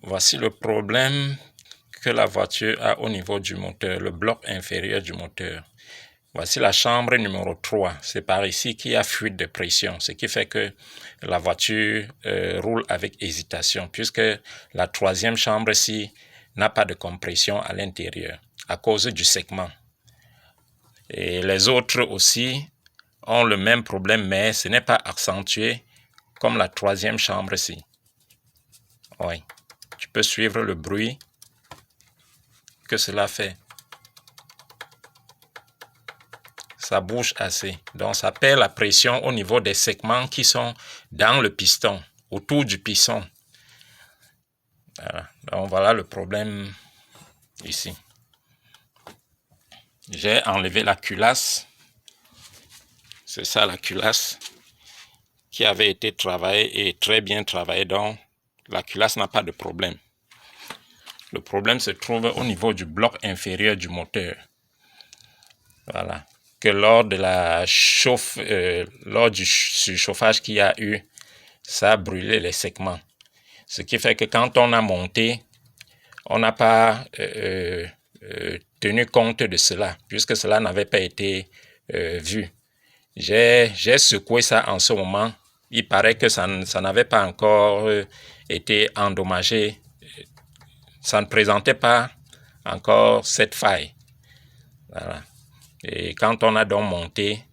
Voici le problème que la voiture a au niveau du moteur, le bloc inférieur du moteur. Voici la chambre numéro 3. C'est par ici qu'il y a fuite de pression, ce qui fait que la voiture roule avec hésitation, puisque la troisième chambre-ci n'a pas de compression à l'intérieur, à cause du segment. Et les autres aussi ont le même problème, mais ce n'est pas accentué comme la troisième chambre-ci. Oui, tu peux suivre le bruit que cela fait. Ça bouge assez. Donc, ça perd la pression au niveau des segments qui sont dans le piston, autour du piston. Voilà. Donc, voilà le problème ici. J'ai enlevé la culasse. C'est ça la culasse qui avait été travaillée et très bien travaillée. Donc, la culasse n'a pas de problème. Le problème se trouve au niveau du bloc inférieur du moteur. Voilà. Que lors de la lors du surchauffage qu'il y a eu, ça a brûlé les segments. Ce qui fait que quand on a monté, on n'a pas tenu compte de cela, puisque cela n'avait pas été vu. J'ai secoué ça en ce moment. Il paraît que ça n'avait pas encore été endommagé. Ça ne présentait pas encore cette faille. Voilà. Et quand on a donc monté,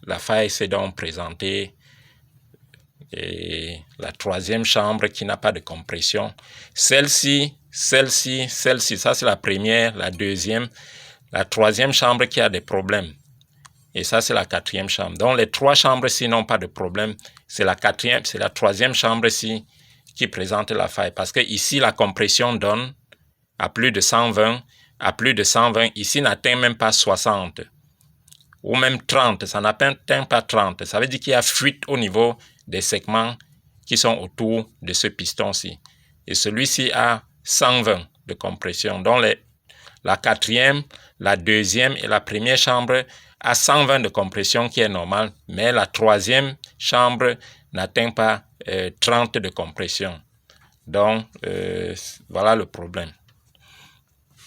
la faille s'est donc présentée. Et la troisième chambre qui n'a pas de compression. Celle-ci, ça c'est la première, la deuxième. La troisième chambre qui a des problèmes. Et ça, c'est la quatrième chambre. Donc, les trois chambres-ci n'ont pas de problème. C'est la troisième chambre-ci qui présente la faille. Parce que ici, la compression donne à plus de 120. À plus de 120, ici n'atteint même pas 60. Ou même 30, ça n'atteint pas 30. Ça veut dire qu'il y a fuite au niveau des segments qui sont autour de ce piston-ci. Et celui-ci a 120 de compression. Donc, la quatrième, la deuxième et la première chambre a 120 de compression qui est normal, mais la troisième chambre n'atteint pas 30 de compression. Donc, voilà le problème.